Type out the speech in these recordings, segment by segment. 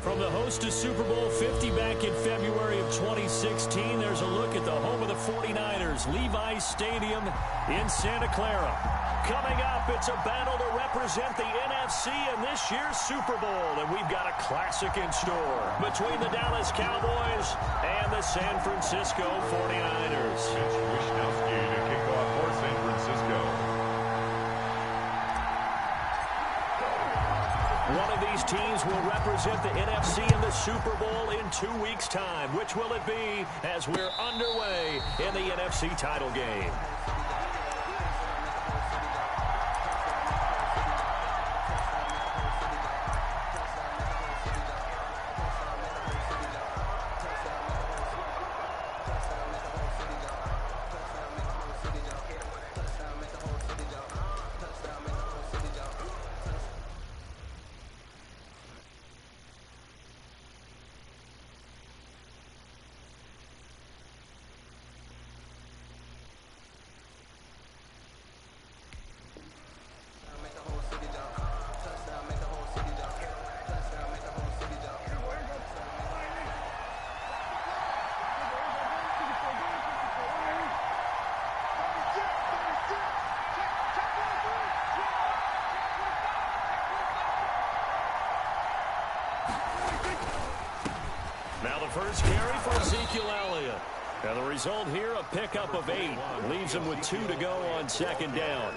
From the host to Super Bowl 50 back in February of 2016, there's a look at the home of the 49ers, Levi's Stadium in Santa Clara. Coming up, it's a battle to represent the NFC in this year's Super Bowl, and we've got a classic in store between the Dallas Cowboys and the San Francisco 49ers. It's Wisnowski to kick off for San Francisco. One of these teams will represent the NFC in the Super Bowl in 2 weeks' time. Which will it be as we're underway in the NFC title game? Now the first carry for Ezekiel Elliott. And the result here, a pickup of 8. Leaves him with 2 to go on second down.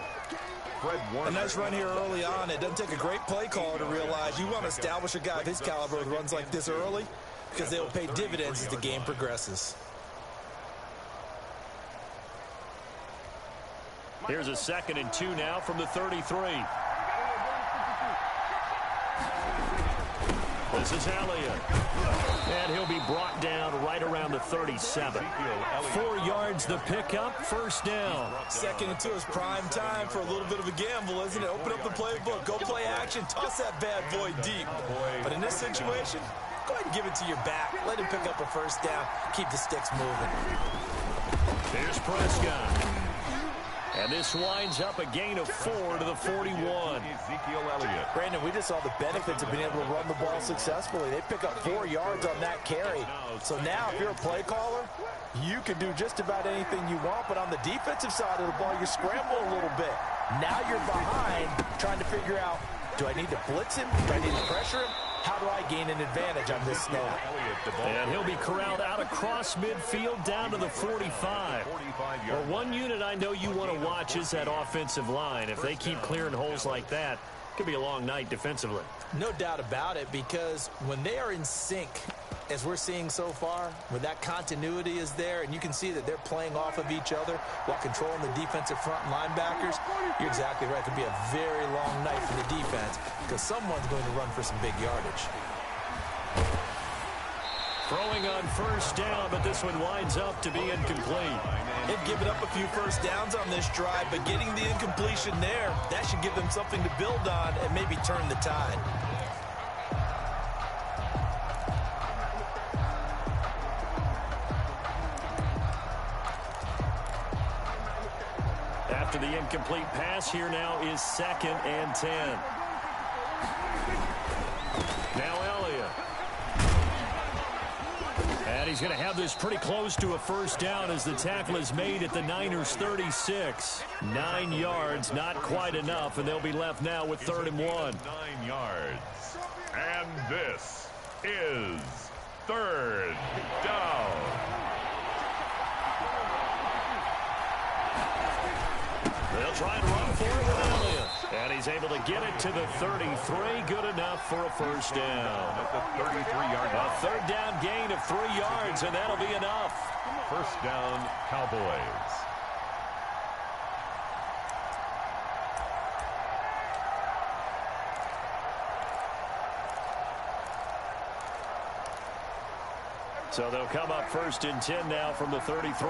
A nice run here early on. It doesn't take a great play caller to realize you want to establish a guy of his caliber with runs like this early because they will pay dividends as the game progresses. Here's a 2nd and 2 now from the 33. This is Elliott. And he'll be brought down right around the 37. 4 yards the pickup, first down. 2nd and 2 is prime time for a little bit of a gamble, isn't it? Open up the playbook, go play action, toss that bad boy deep. But in this situation, go ahead and give it to your back. Let him pick up a first down. Keep the sticks moving. Here's Prescott. And this winds up a gain of 4 to the 41. Ezekiel Elliott. Brandon, we just saw the benefits of being able to run the ball successfully. They pick up 4 yards on that carry. So now if you're a play caller, you can do just about anything you want. But on the defensive side of the ball, you're scrambling a little bit. Now you're behind trying to figure out, do I need to blitz him? Do I need to pressure him? How do I gain an advantage on this snap? And he'll be corralled out across midfield down to the 45. Well, one unit I know you want to watch is that offensive line. If they keep clearing holes like that, it could be a long night defensively. No doubt about it, because when they are in sync, as we're seeing so far, when that continuity is there and you can see that they're playing off of each other while controlling the defensive front linebackers, you're exactly right. It could be a very long night for the defense because someone's going to run for some big yardage. Throwing on first down, but this one winds up to be incomplete. They've given up a few first downs on this drive, but getting the incompletion there, that should give them something to build on and maybe turn the tide. After the incomplete pass, here now is 2nd and 10. Now Elliott. And he's going to have this pretty close to a first down as the tackle is made at the Niners 36. 9 yards, not quite enough, and they'll be left now with 3rd and 1. 9 yards. And this is 3rd down. They'll try and run for it with Elliott. And he's able to get it to the 33. Good enough for a first down. At the 33-yard line. A 3rd down gain of 3 yards, and that'll be enough. First down, Cowboys. So they'll come up 1st and 10 now from the 33.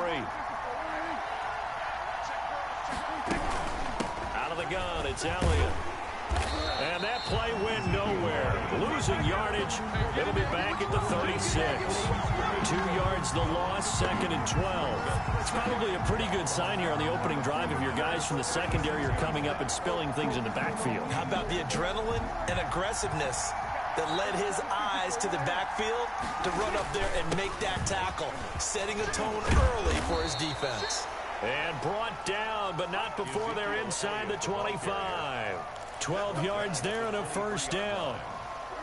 Out of the gun, it's Elliott. And that play went nowhere. Losing yardage. It'll be back at the 36. 2 yards the loss, 2nd and 12. It's probably a pretty good sign here on the opening drive if your guys from the secondary are coming up and spilling things in the backfield. How about the adrenaline and aggressiveness that led his eyes to the backfield to run up there and make that tackle, setting a tone early for his defense. And brought down, but not before they're inside the 25. 12 yards there and a first down.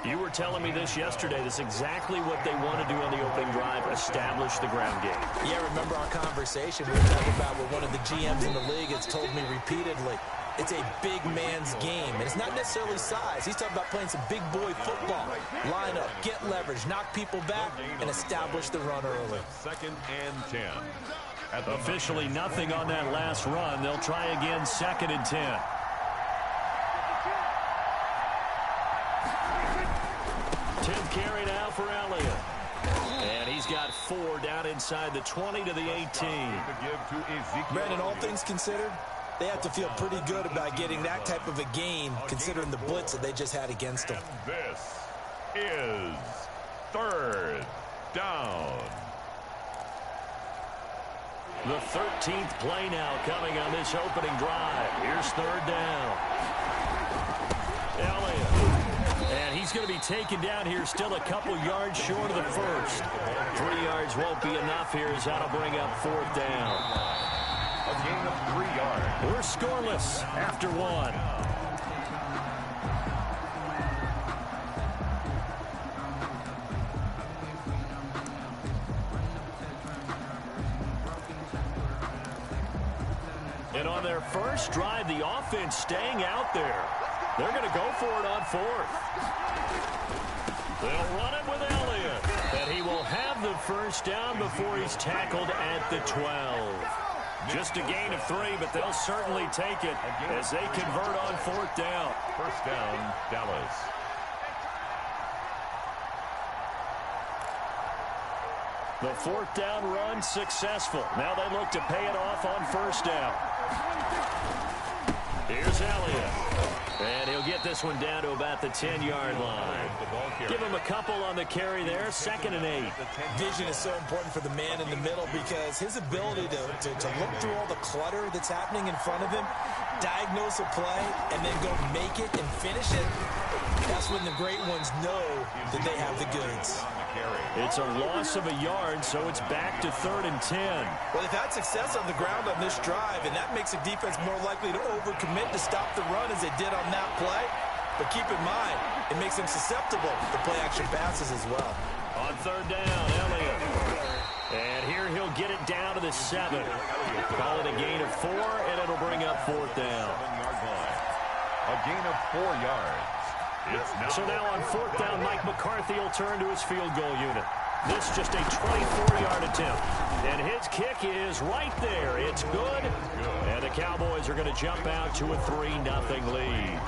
You were telling me this yesterday. This is exactly what they want to do on the opening drive, establish the ground game. Yeah, remember our conversation we were talking about what one of the GMs in the league has told me repeatedly. It's a big man's game, and it's not necessarily size. He's talking about playing some big boy football. Line up, get leverage, knock people back, and establish the run early. 2nd and 10. Officially nothing on that last run. They'll try again, 2nd and 10. Carry now for Elliott. And he's got 4 down inside the 20 to the 18. Brandon, all things considered, they have to feel pretty good about getting that type of a game considering the blitz that they just had against them. This is 3rd down. The 13th play now coming on this opening drive. Here's 3rd down. Elliott. And he's going to be taken down here, still a couple yards short of the first. 3 yards won't be enough here as that'll bring up 4th down. A gain of 3 yards. We're scoreless after 1. And on their first drive, the offense staying out there. They're going to go for it on 4th. They'll run it with Elliott. And he will have the first down before he's tackled at the 12. Just a gain of 3, but they'll certainly take it as they convert on 4th down. First down, Dallas. The 4th down run successful. Now they look to pay it off on 1st down. Here's Elliott. And he'll get this one down to about the 10-yard line. Give him a couple on the carry there, 2nd and 8. Vision is so important for the man in the middle because his ability to look through all the clutter that's happening in front of him, diagnose a play, and then go make it and finish it, that's when the great ones know that they have the goods. It's a loss of a yard, so it's back to 3rd and 10. Well, they've had success on the ground on this drive, and that makes the defense more likely to overcommit to stop the run as they did on that play. But keep in mind, it makes them susceptible to play-action passes as well. On 3rd down, Elliott. And here he'll get it down to the 7. Call it a gain of 4, and it'll bring up 4th down. A gain of 4 yards. So now on 4th down, Mike McCarthy will turn to his field goal unit. This just a 24-yard attempt. And his kick is right there. It's good. And the Cowboys are going to jump out to a 3-0 lead.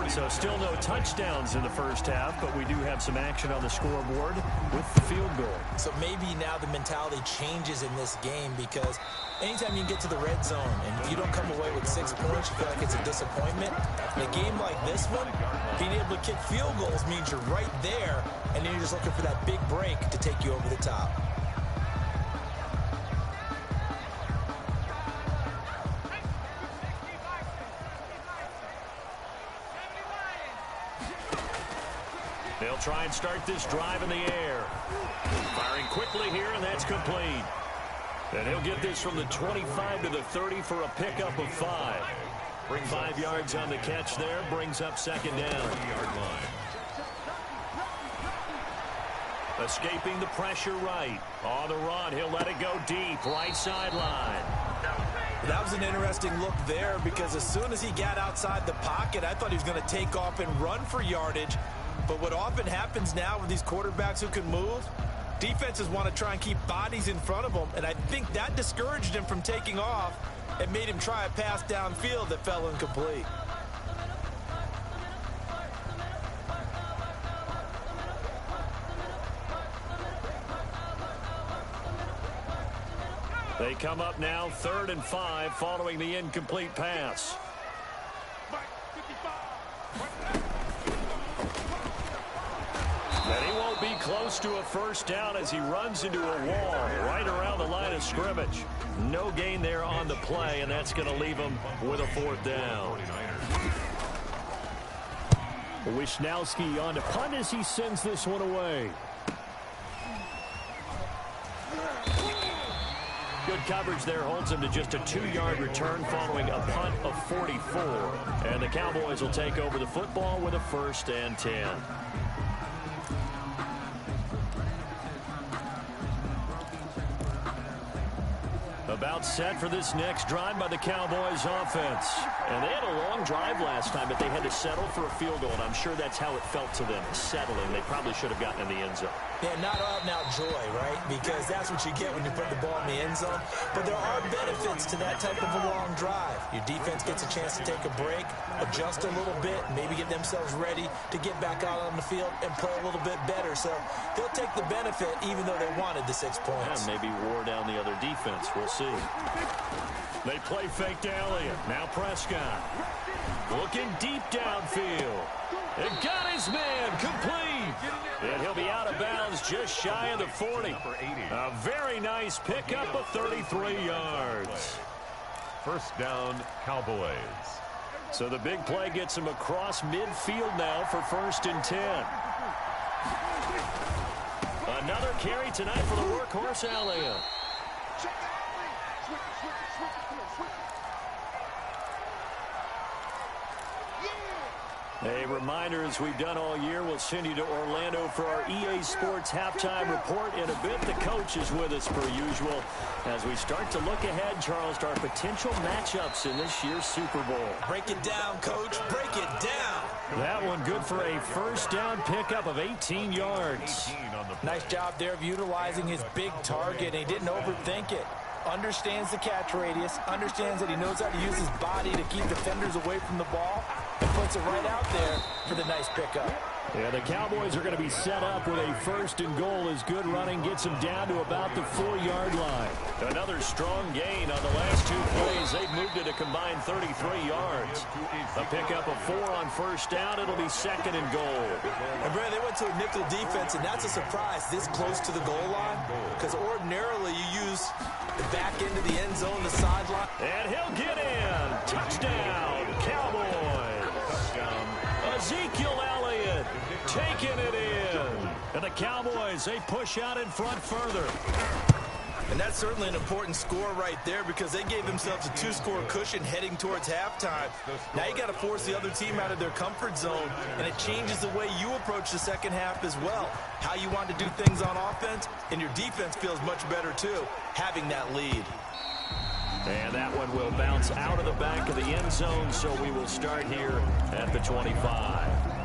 So still no touchdowns in the first half, but we do have some action on the scoreboard with the field goal. So maybe now the mentality changes in this game because anytime you can get to the red zone and if you don't come away with 6 points, you feel like it's a disappointment. In a game like this one, being able to kick field goals means you're right there, and then you're just looking for that big break to take you over the top. They'll try and start this drive in the air. Firing quickly here, and that's complete. And he'll get this from the 25 to the 30 for a pickup of 5. 5 yards on the catch there, brings up 2nd down. Escaping the pressure right. On the run, he'll let it go deep, right sideline. That was an interesting look there because as soon as he got outside the pocket, I thought he was going to take off and run for yardage. But what often happens now with these quarterbacks who can move, defenses want to try and keep bodies in front of them, and I think that discouraged him from taking off and made him try a pass downfield that fell incomplete. They come up now 3rd and 5 following the incomplete pass. And he won't be close to a first down as he runs into a wall right around the line of scrimmage. No gain there on the play, and that's going to leave him with a 4th down. Wisnowski on to punt as he sends this one away. Good coverage there holds him to just a 2-yard return following a punt of 44. And the Cowboys will take over the football with a 1st and 10. About set for this next drive by the Cowboys offense. And they had a long drive last time, but they had to settle for a field goal, and I'm sure that's how it felt to them, settling. They probably should have gotten in the end zone. Yeah, not out-and-out joy, right? Because that's what you get when you put the ball in the end zone. But there are benefits to that type of a long drive. Your defense gets a chance to take a break, adjust a little bit, maybe get themselves ready to get back out on the field and play a little bit better. So they'll take the benefit even though they wanted the 6 points. And maybe wore down the other defense. We'll see. They play fake to Elliott. Now Prescott. Looking deep downfield. And got his man complete. And he'll be out of bounds just shy of the 40. A very nice pickup of 33 yards. 1st down, Cowboys. So the big play gets him across midfield now for 1st and 10. Another carry tonight for the workhorse Elliott. A reminder, as we've done all year, we'll send you to Orlando for our EA Sports halftime report in a bit. The coach is with us per usual as we start to look ahead, Charles, to our potential matchups in this year's Super Bowl. Break it down, Coach. Break it down. That one good for a 1st down pickup of 18 yards. Nice job there of utilizing his big target, and he didn't overthink it. Understands the catch radius, understands that he knows how to use his body to keep defenders away from the ball, and puts it right out there for the nice pickup. Yeah, the Cowboys are going to be set up with a 1st and goal as good running gets them down to about the 4-yard line. Another strong gain on the last 2 plays. They've moved it a combined 33 yards. A pickup of 4 on 1st down. It'll be 2nd and goal. And, Brad, they went to a nickel defense, and that's a surprise this close to the goal line because ordinarily you use the back end of the end zone, the sideline. And he'll get in. Touchdown, Cowboys. Touchdown. Ezekiel Elliott taking it in. And the Cowboys, they push out in front further. And that's certainly an important score right there because they gave themselves a 2-score cushion heading towards halftime. Now you got to force the other team out of their comfort zone, and it changes the way you approach the second half as well. How you want to do things on offense, and your defense feels much better too, having that lead. And that one will bounce out of the back of the end zone, so we will start here at the 25.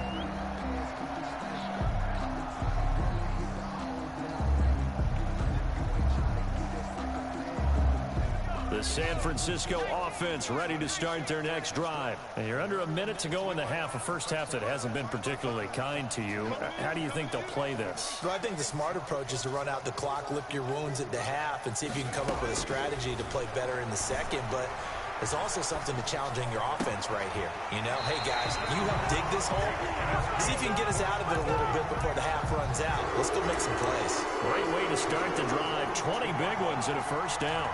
The San Francisco offense ready to start their next drive. And you're under a minute to go in the half, a first half that hasn't been particularly kind to you. How do you think they'll play this? Well, I think the smart approach is to run out the clock, lick your wounds at the half, and see if you can come up with a strategy to play better in the second. But there's also something to challenging your offense right here. You know, hey, guys, you help dig this hole. See if you can get us out of it a little bit before the half runs out. Let's go make some plays. Great way to start the drive. 20 big ones and a 1st down.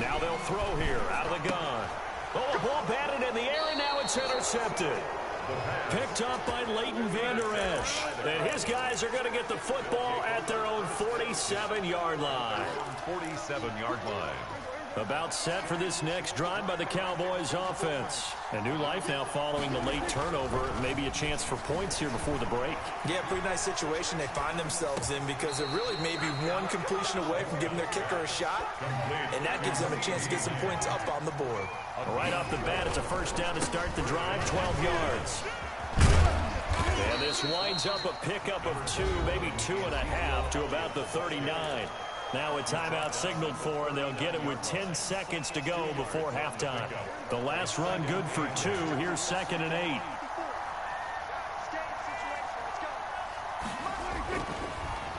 Now they'll throw here out of the gun. Oh, a ball batted in the air, and now it's intercepted. Picked up by Leighton Vander Esch. And his guys are going to get the football at their own 47-yard line. 47-yard line. About set for this next drive by the Cowboys offense. A new life now following the late turnover. Maybe a chance for points here before the break. Yeah, pretty nice situation they find themselves in because they're really maybe one completion away from giving their kicker a shot. And that gives them a chance to get some points up on the board. Right off the bat, it's a 1st down to start the drive, 12 yards. And this winds up a pickup of 2, maybe 2.5 to about the 39. Now a timeout signaled for, and they'll get it with 10 seconds to go before halftime. The last run good for 2. Here's 2nd and 8.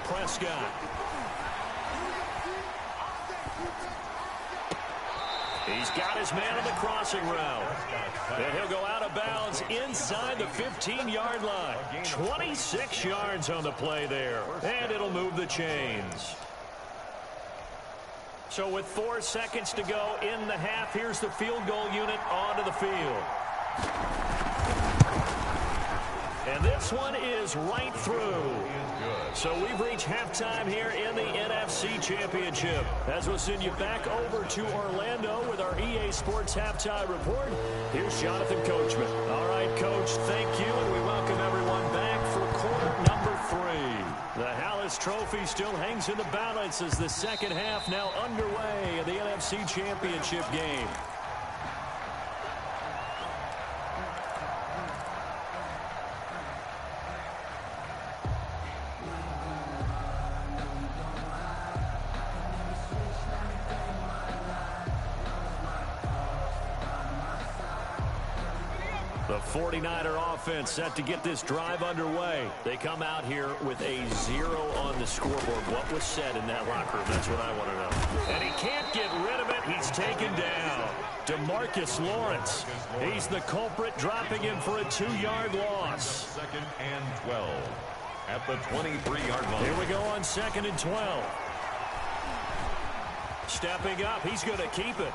Prescott. He's got his man on the crossing route. And he'll go out of bounds inside the 15-yard line. 26 yards on the play there. And it'll move the chains. So with 4 seconds to go in the half, here's the field goal unit onto the field. And this one is right through. So we've reached halftime here in the NFC Championship. As we'll send you back over to Orlando with our EA Sports Halftime Report, here's Jonathan Coachman. All right, Coach, thank you, and we welcome everyone back for quarter number 3. The Hallis Trophy still hangs in the balance as the second half now underway in the NFC Championship game. The 49er offense set to get this drive underway. They come out here with a 0 on the scoreboard. What was said in that locker room? That's what I want to know. And he can't get rid of it. He's taken down. DeMarcus Lawrence. He's the culprit, dropping him for a 2-yard loss. 2nd and 12 at the 23-yard line. Here we go on 2nd and 12. Stepping up. He's going to keep it.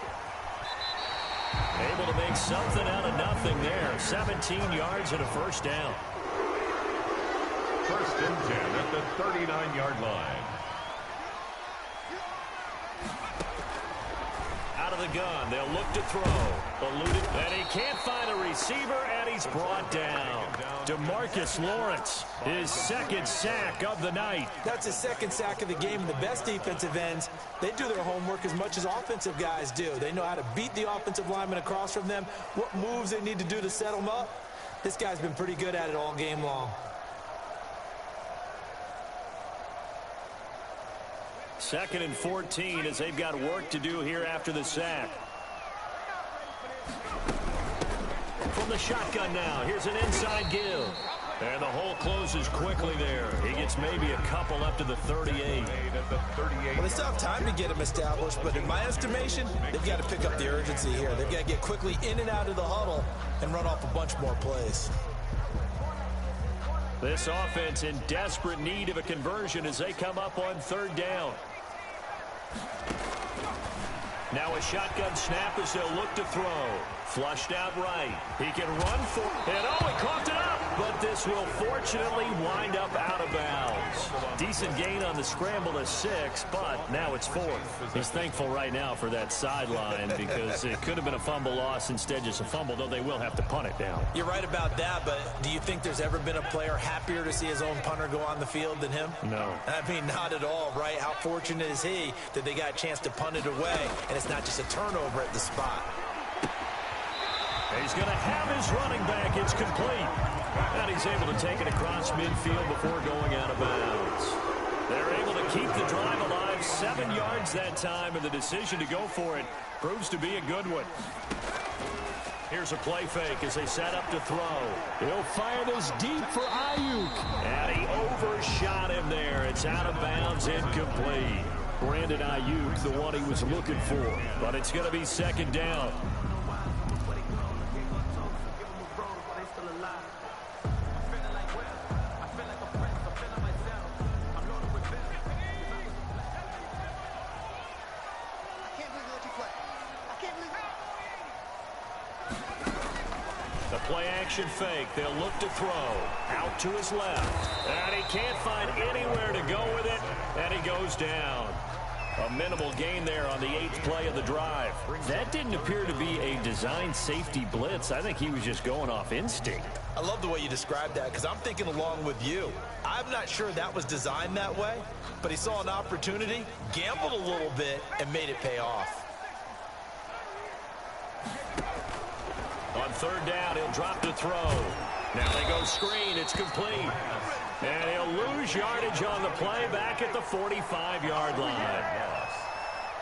Able to make something out of nothing there. 17 yards and a first down. 1st and 10 at the 39-yard line. Out of the gun. They'll look to throw. Eluded. And he can't find a receiver, and he's brought down. DeMarcus Lawrence, his 2nd sack of the night. That's his 2nd sack of the game. And the best defensive ends, they do their homework as much as offensive guys do. They know how to beat the offensive lineman across from them, what moves they need to do to set them up. This guy's been pretty good at it all game long. 2nd and 14 as they've got work to do here after the sack. From the shotgun now, here's an inside give. And the hole closes quickly there. He gets maybe a couple up to the 38. Well, they still have time to get him established, but in my estimation, they've got to pick up the urgency here. They've got to get quickly in and out of the huddle and run off a bunch more plays. This offense in desperate need of a conversion as they come up on 3rd down. Now a shotgun snap as they'll look to throw. Flushed out right. He can run for it. And oh, he coughed it up. But this will fortunately wind up out of bounds. Decent gain on the scramble to 6, but now it's 4th. He's thankful right now for that sideline because it could have been a fumble loss, instead just a fumble, though they will have to punt it down. You're right about that, but do you think there's ever been a player happier to see his own punter go on the field than him? No. I mean, not at all, right? How fortunate is he that they got a chance to punt it away, and it's not just a turnover at the spot. He's going to have his running back. It's complete. And he's able to take it across midfield before going out of bounds. They're able to keep the drive alive. 7 yards that time, and the decision to go for it proves to be a good one. Here's a play fake as they set up to throw. He'll fire this deep for Ayuk. And he overshot him there. It's out of bounds, incomplete. Brandon Ayuk, the one he was looking for. But it's going to be 2nd down. Play action fake. They'll look to throw. Out to his left. And he can't find anywhere to go with it. And he goes down. A minimal gain there on the 8th play of the drive. That didn't appear to be a designed safety blitz. I think he was just going off instinct. I love the way you described that because I'm thinking along with you. I'm not sure that was designed that way, but he saw an opportunity, gambled a little bit, and made it pay off. On 3rd down, he'll drop to throw. Now they go screen. It's complete. And he'll lose yardage on the play back at the 45-yard line.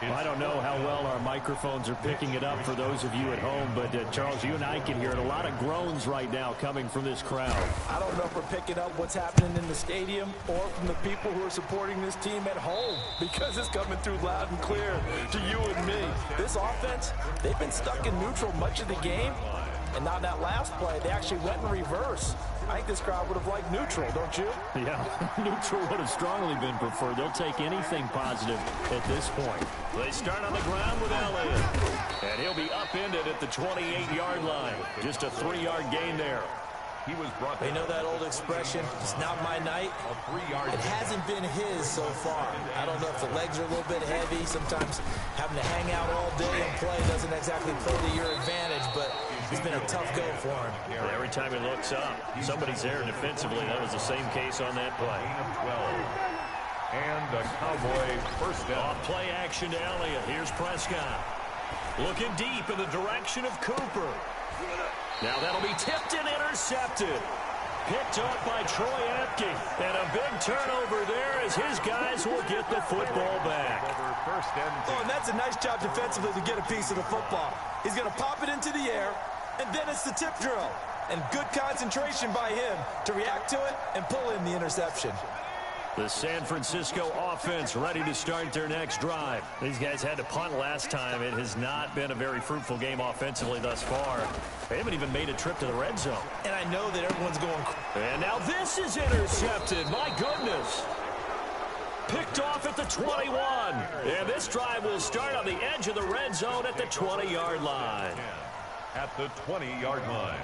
I don't know how well our microphones are picking it up for those of you at home, but Charles, you and I can hear it. A lot of groans right now coming from this crowd. I don't know if we're picking up what's happening in the stadium or from the people who are supporting this team at home, because it's coming through loud and clear to you and me. This offense, they've been stuck in neutral much of the game, and on that last play, they actually went in reverse. I think this crowd would have liked neutral, don't you? Yeah, neutral would have strongly been preferred. They'll take anything positive at this point. They start on the ground with Elliott, and he'll be upended at the 28-yard line. Just a 3-yard gain there. He was brought They know that old expression, it's not my night. It hasn't been his so far. I don't know if the legs are a little bit heavy. Sometimes having to hang out all day and play doesn't exactly play to your advantage, but it's been a tough go for him. Yeah, every time he looks up, somebody's there defensively. That was the same case on that play. 12. And the Cowboy first down. Off play action to Elliott. Here's Prescott. Looking deep in the direction of Cooper. Now that'll be tipped and intercepted. Picked up by Troy Apke. And a big turnover there as his guys will get the football back. Oh, and that's a nice job defensively to get a piece of the football. He's going to pop it into the air, and then it's the tip drill. And good concentration by him to react to it and pull in the interception. The San Francisco offense ready to start their next drive. These guys had to punt last time. It has not been a very fruitful game offensively thus far. They haven't even made a trip to the red zone. And I know that everyone's going... And now this is intercepted. My goodness. Picked off at the 21. And this drive will start on the edge of the red zone at the 20-yard line. At the 20-yard line.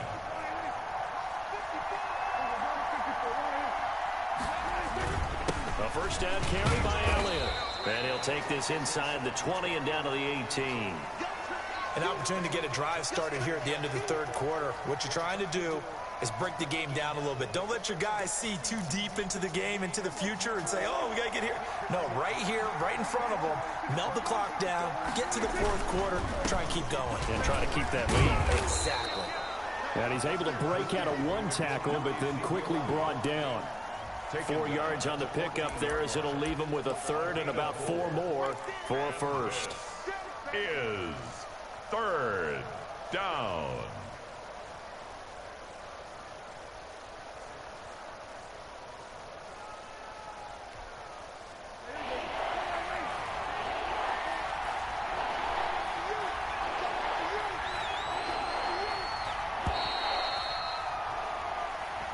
A first down carry by Elliott. And he'll take this inside the 20 and down to the 18. An opportunity to get a drive started here at the end of the third quarter. What you're trying to do is break the game down a little bit. Don't let your guys see too deep into the game, into the future, and say, oh, we got to get here. No, right here, right in front of them, melt the clock down, get to the fourth quarter, try and keep going. And try to keep that lead. Exactly. And he's able to break out of one tackle, but then quickly brought down. 4 yards on the pickup there as it'll leave him with a third and about 4 more for a first. Is third down.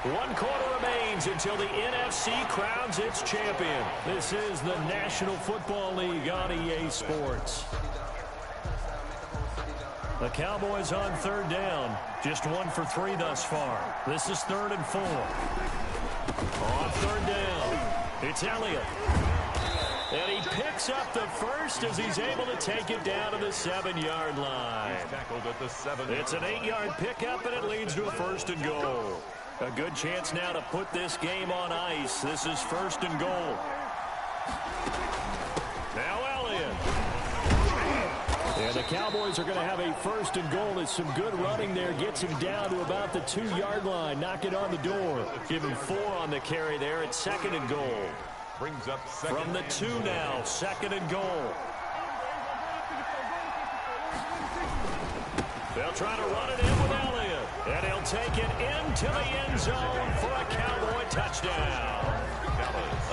One quarter remains until the NFC crowns its champion. This is the National Football League on EA Sports. The Cowboys on third down. Just 1 for 3 thus far. This is 3rd and 4. On third down, it's Elliott. And he picks up the first as he's able to take it down to the 7-yard line. It's an 8-yard pickup, and it leads to a 1st and goal. A good chance now to put this game on ice. This is 1st and goal. Now Elliott. And the Cowboys are going to have a 1st and goal. As some good running there gets him down to about the 2-yard line. Knock it on the door. Give him 4 on the carry there. It's 2nd and goal. Brings up from the 2 now. 2nd and goal. They'll try to run it in with Elliott. And he'll take it into the end zone for a Cowboy touchdown.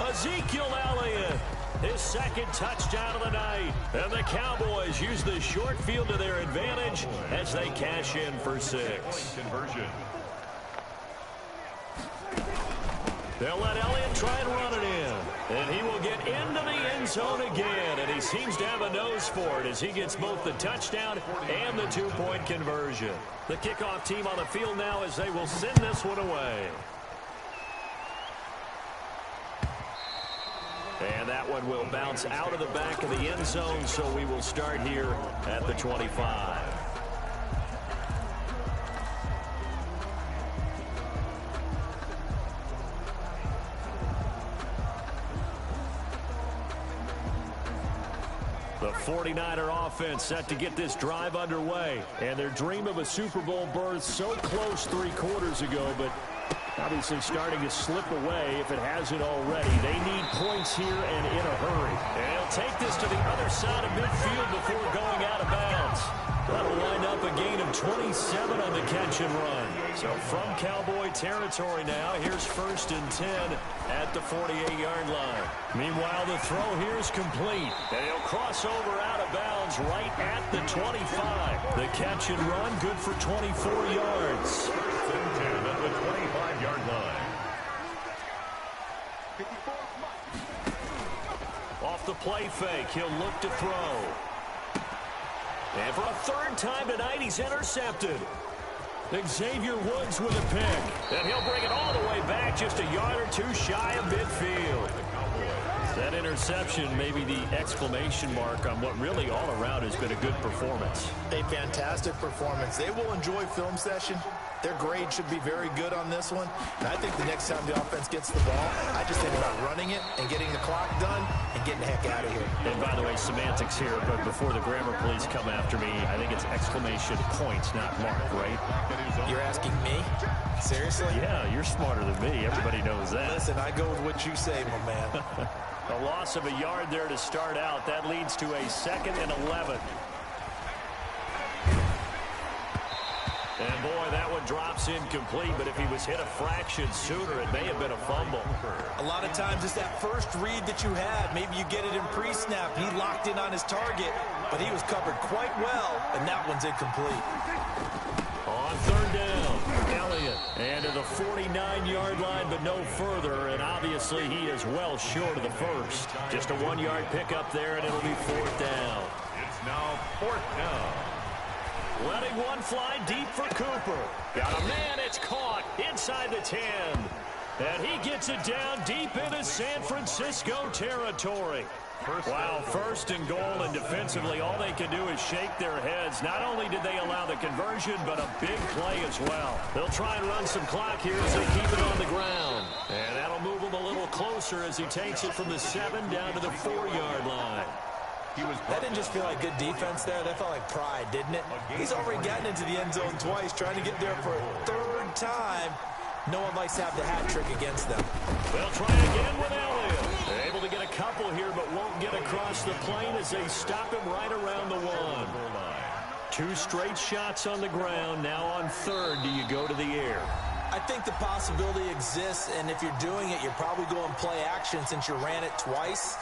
Ezekiel Elliott, his 2nd touchdown of the night. And the Cowboys use the short field to their advantage as they cash in for 6. Conversion. They'll let Elliott try and run it in. And he will get into the end zone again. And he seems to have a nose for it as he gets both the touchdown and the 2-point conversion. The kickoff team on the field now as they will send this one away. And that one will bounce out of the back of the end zone, so we will start here at the 25. The 49er offense set to get this drive underway. And their dream of a Super Bowl berth so close 3 quarters ago, but Obviously starting to slip away if it hasn't already. They need points here and in a hurry. And he'll take this to the other side of midfield before going out of bounds. That'll wind up a gain of 27 on the catch and run. So from Cowboy territory now, here's 1st and 10 at the 48-yard line. Meanwhile, the throw here is complete. And he'll cross over out of bounds right at the 25. The catch and run good for 24 yards. 1st and 10 at the 25-yard line. Off the play fake, he'll look to throw. And for a 3rd time tonight, he's intercepted. Xavier Woods with a pick. And he'll bring it all the way back just a yard or two shy of midfield. That interception may be the exclamation mark on what really all around has been a good performance. A fantastic performance. They will enjoy film session. Their grade should be very good on this one. And I think the next time the offense gets the ball, I just think about running it and getting the clock done and getting the heck out of here. And by the way, semantics here, but before the grammar police come after me, I think it's exclamation points, not mark, right? You're asking me? Seriously? Yeah, you're smarter than me. Everybody knows that. Listen, I go with what you say, my man. A loss of a yard there to start out. That leads to a 2nd and 11. And boy, that one drops incomplete, but if he was hit a fraction sooner, it may have been a fumble. A lot of times it's that first read that you had. Maybe you get it in pre-snap. He locked in on his target, but he was covered quite well, and that one's incomplete. On 3rd down, Elliott. And to the 49-yard line, but no further, and obviously he is well short of the first. Just a 1-yard pickup there, and it'll be 4th down. It's now 4th down. Letting one fly deep for Cooper. Got a man, it's caught inside the 10. And he gets it down deep into San Francisco territory. Wow, 1st and goal, and defensively all they can do is shake their heads. Not only did they allow the conversion, but a big play as well. They'll try and run some clock here as they keep it on the ground. And that'll move him a little closer as he takes it from the 7 down to the 4-yard line. That didn't just feel like good defense there. That felt like pride, didn't it? He's already gotten into the end zone twice, trying to get there for a 3rd time. No one likes to have the hat trick against them. They'll try again with Elliott. They're able to get a couple here, but won't get across the plane as they stop him right around the 1. 2 straight shots on the ground. Now on 3rd, do you go to the air? I think the possibility exists, and if you're doing it, you're probably going play action since you ran it twice.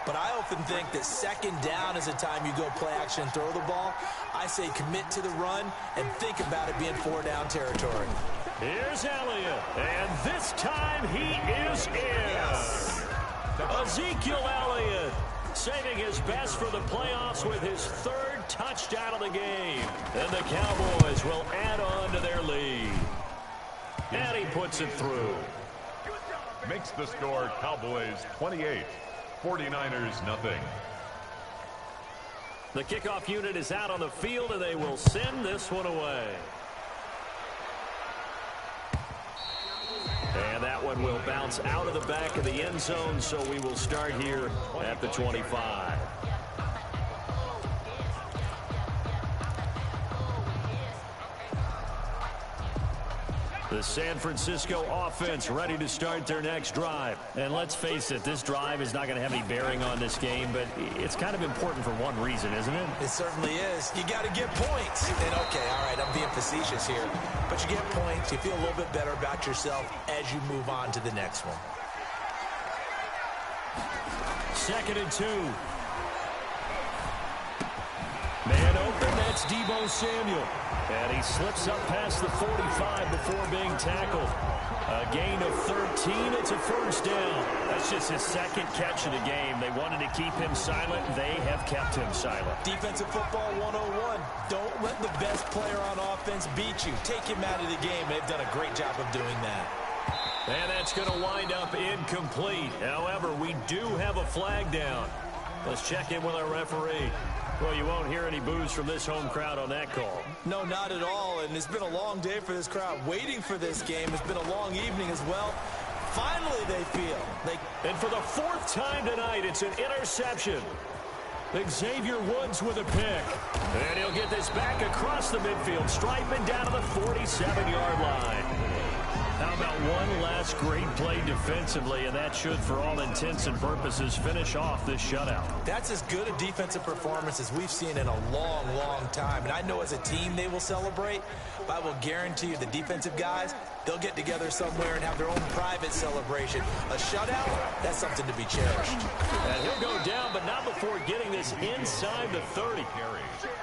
But I often think that 2nd down is the time you go play action and throw the ball. I say commit to the run and think about it being 4-down territory. Here's Elliott, and this time he is in. Yes. Ezekiel Elliott saving his best for the playoffs with his 3rd touchdown of the game. And the Cowboys will add on to their lead. And he puts it through. Makes the score Cowboys 28. 49ers nothing. The kickoff unit is out on the field, and they will send this one away. And that one will bounce out of the back of the end zone, so we will start here at the 25. The San Francisco offense ready to start their next drive. And let's face it, this drive is not going to have any bearing on this game, but it's kind of important for one reason, isn't it? It certainly is. You got to get points. And okay, all right, I'm being facetious here. But you get points, you feel a little bit better about yourself as you move on to the next one. 2nd and 2. Man open, that's Deebo Samuel. And he slips up past the 45 before being tackled. A gain of 13, it's a 1st down. That's just his 2nd catch of the game. They wanted to keep him silent. They have kept him silent. Defensive football 101. Don't let the best player on offense beat you. Take him out of the game. They've done a great job of doing that. And that's going to wind up incomplete. However, we do have a flag down. Let's check in with our referee. Well, you won't hear any boos from this home crowd on that call. No, not at all. And it's been a long day for this crowd waiting for this game. It's been a long evening as well. Finally, they feel. And for the 4th time tonight, it's an interception. Xavier Woods with a pick. And he'll get this back across the midfield, striping down to the 47-yard line. How about one last great play defensively, and that should, for all intents and purposes, finish off this shutout. That's as good a defensive performance as we've seen in a long, long time. And I know as a team they will celebrate, but I will guarantee you the defensive guys, they'll get together somewhere and have their own private celebration. A shutout, that's something to be cherished. And he'll go down, but not before getting this inside the 30.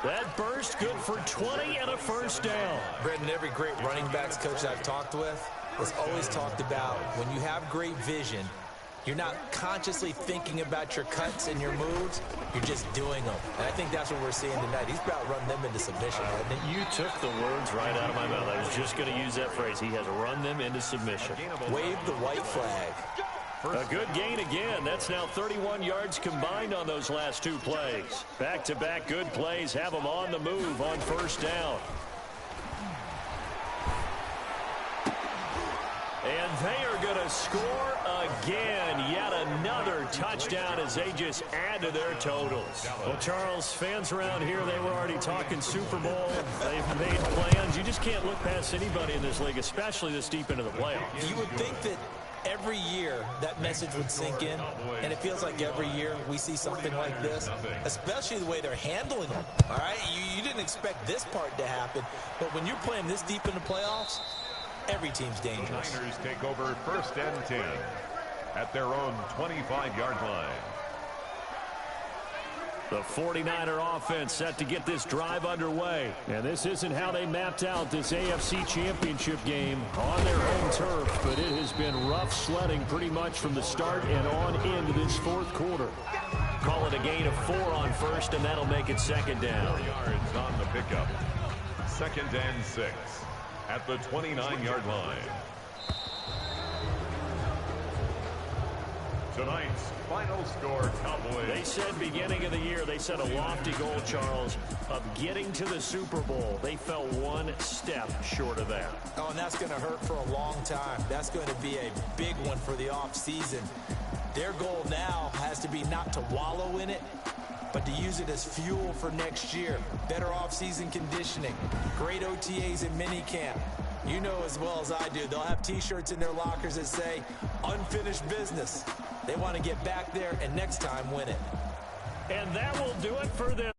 That burst good for 20 and a first down. Brendan, every great running backs coach I've talked with has always talked about when you have great vision, you're not consciously thinking about your cuts and your moves. You're just doing them. And I think that's what we're seeing tonight. He's about running them into submission, hasn't he? You took the words right out of my mouth. I was just going to use that phrase. He has run them into submission. Wave the white flag. A good gain again. That's now 31 yards combined on those last two plays. Back-to-back good plays have them on the move on first down. And they are going to score again. Yet another touchdown as they just add to their totals. Well, Charles, fans around here, they were already talking Super Bowl. They've made plans. You just can't look past anybody in this league, especially this deep into the playoffs. You would think that every year that message would sink in, and it feels like every year we see something like this, especially the way they're handling them. All right, you didn't expect this part to happen, but when you're playing this deep in the playoffs, every team's dangerous. The Niners take over 1st and 10 at their own 25-yard line. The 49er offense set to get this drive underway. And this isn't how they mapped out this AFC Championship game on their home turf, but it has been rough sledding pretty much from the start and on into this fourth quarter. Call it a gain of 4 on first, and that'll make it second down. 4 yards on the pickup. 2nd and 6 at the 29-yard line. Tonight's final score, Cowboys. They said beginning of the year, they set a lofty goal, Charles, of getting to the Super Bowl. They fell one step short of that. Oh, and that's going to hurt for a long time. That's going to be a big one for the offseason. Their goal now has to be not to wallow in it, but to use it as fuel for next year. Better offseason conditioning, great OTAs and minicamp. You know as well as I do, they'll have T-shirts in their lockers that say, unfinished business. They want to get back there and next time win it. And that will do it for them.